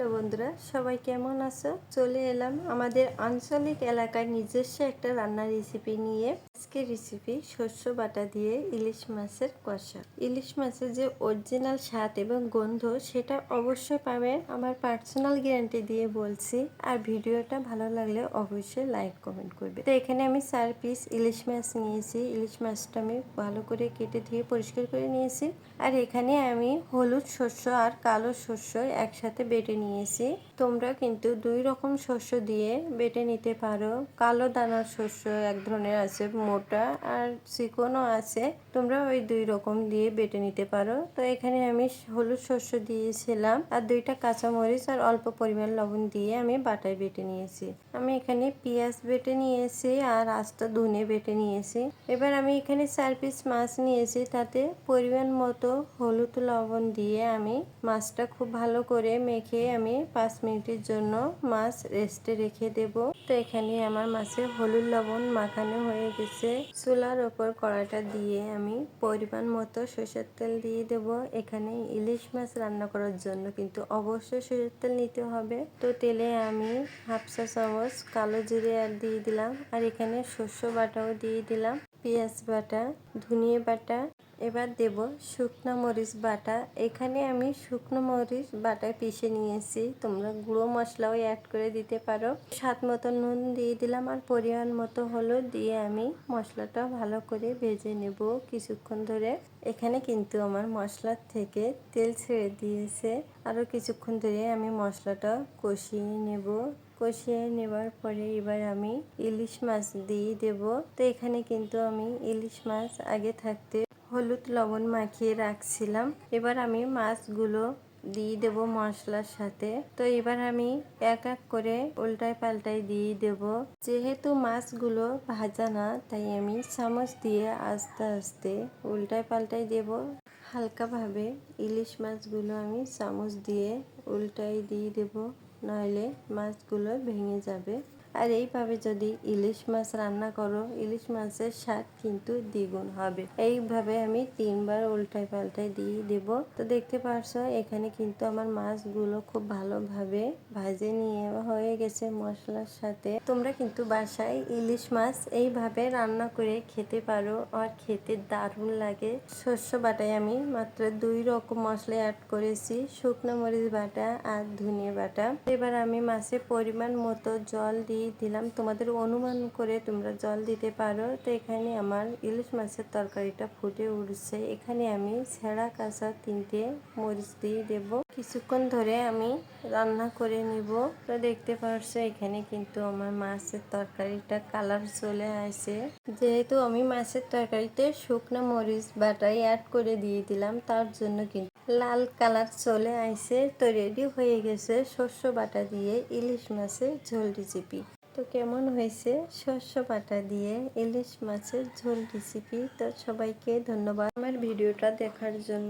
Hello বন্ধুরা, সবাই কেমন আছো? চলে এলাম আমাদের আঞ্চলিক এলাকায় নিজস্ব একটা রান্নার রেসিপি নিয়ে। আজকের রেসিপি শস্য বাটা দিয়ে ইলিশ মাছের কষা। ইলিশ মাছের যে অরিজিনাল স্বাদ এবং গন্ধ সেটা অবশ্যই পাবেন, আমার পার্সোনাল গ্যারান্টি দিয়ে বলছি। আর ভিডিওটা ভালো লাগলে অবশ্যই লাইক কমেন্ট করবে। তো এখানে আমি 4 পিস ইলিশ মাছ নিয়েছি। ইলিশ মাছটা আমি ভালো করে কেটে ধুয়ে পরিষ্কার করে নিয়েছি। আর এখানে আমি হলুদ শস্য আর কালো শস্য একসাথে বেটে নিয়েছি। তোমরা কিন্তু 2 রকম শস্য দিয়ে বেটে নিতে পারো। কালো দানার শস্য এক ধরনের আছে, মোটা আর চিকনও আছে। তোমরা ওই 2 রকম দিয়ে বেটে নিতে পারো। তো এখানে আমি হলুদ শস্য দিয়েছিলাম আর 2টা কাঁচামরিচ আর অল্প পরিমাণ লবণ দিয়ে আমি বাটায় বেটে নিয়েছি। আমি এখানে পেঁয়াজ বেটে নিয়েছি আর আস্ত ধনে বেটে নিয়েছি। এবার আমি এখানে 4 পিস মাছ নিয়েছি, তাতে পরিমাণ মতো হলুদ লবণ দিয়ে আমি মাছটা খুব ভালো করে মেখে আমি 5 মিনিটের জন্য মাছ রেস্টে রেখে দেব। তো এখানে আমার মাছে হলুদ লবণ মাখানো হয়ে গেছে। চুলার ওপর কড়াইটা দিয়ে আমি পরিমাণ মতো সরষের তেল দিয়ে দেব। এখানে ইলিশ মাছ রান্না করার জন্য কিন্তু অবশ্যই সরষের তেল নিতে হবে। তো তেলে আমি হাফ চা চামচ কালো জিরে আর দিয়ে দিলাম, আর এখানে শস্য বাটাও দিয়ে দিলাম, পেঁয়াজ বাটা, ধনিয়া বাটা। এবার দেব শুকনো মরিচ বাটা। এখানে আমি শুকনো মরিচ বাটা পিষে নিয়েছি, তোমরা গুঁড়ো মশলাও অ্যাড করে দিতে পারো। স্বাদ মতো নুন দিয়ে দিলাম আর পরিমাণ মতো হলুদ দিয়ে আমি মশলাটা ভালো করে ভেজে নেব কিছুক্ষণ ধরে। এখানে কিন্তু আমার মশলার থেকে তেল ছেড়ে দিয়েছে। আরও কিছুক্ষণ ধরে আমি মশলাটা কষিয়ে নেব। কষিয়ে নেবার পরে এবার আমি ইলিশ মাছ দিয়ে দেব। তো এখানে কিন্তু আমি ইলিশ মাছ আগে থাকতে হলুদ লবণ মাখিয়ে রাখছিলাম। এবার আমি মাছগুলো দিয়ে দেব মশলার সাথে। তো এবার আমি এক এক করে উল্টায় পাল্টায় দিয়ে দেব। যেহেতু মাছগুলো ভাজা না, তাই আমি চামচ দিয়ে আস্তে আস্তে উল্টায় পাল্টায় দেব। হালকাভাবে ইলিশ মাছগুলো আমি চামচ দিয়ে উল্টায় দিয়ে দেব, নইলে মাছগুলো ভেঙে যাবে। আর এইভাবে যদি ইলিশ মাছ রান্না করো, ইলিশ মাছের স্বাদ কিন্তু দ্বিগুণ হবে। এইভাবে আমি 3 বার উল্টায় পাল্টায় দিয়ে দেব। তো দেখতে পারছো এখানে কিন্তু আমার মাছগুলো খুব ভালোভাবে ভাজে নিয়ে হয়ে গেছে মশলার সাথে। তোমরা কিন্তু বাসায় ইলিশ মাছ এইভাবে রান্না করে খেতে পারো, আর খেতে দারুণ লাগে। শস্য বাটায় আমি মাত্র 2 রকম মশলা অ্যাড করেছি, শুকনো মরিচ বাটা আর ধনিয়া বাটা। এবার আমি মাছের পরিমাণ মতো জল দিয়ে দিলাম, তোমাদের অনুমান করে তোমরা জল দিতে পারো। তো এখানে আমার ইলিশ মাছের তরকারিটা ফুটে উঠছে। এখানে আমি ছেঁড়া কাঁচা 3টে মরিচ দিয়ে দেব। কিছুক্ষণ ধরে আমি রান্না করে নিব। তো দেখতে পারছো এখানে কিন্তু আমার মাছের তরকারিটা কালার চলে আসে। যেহেতু আমি মাছের তরকারিতে শুকনো মরিচ বাটাই অ্যাড করে দিয়ে দিলাম, তার জন্য কিন্তু লাল কালার চলে আসে। তো রেডি হয়ে গেছে শস্য বাটা দিয়ে ইলিশ মাছের ঝোল রেসিপি। তো কেমন হয়েছে শস্য বাটা দিয়ে ইলিশ মাছের ঝোল রেসিপি? তো সবাইকে ধন্যবাদ আমার ভিডিওটা দেখার জন্য।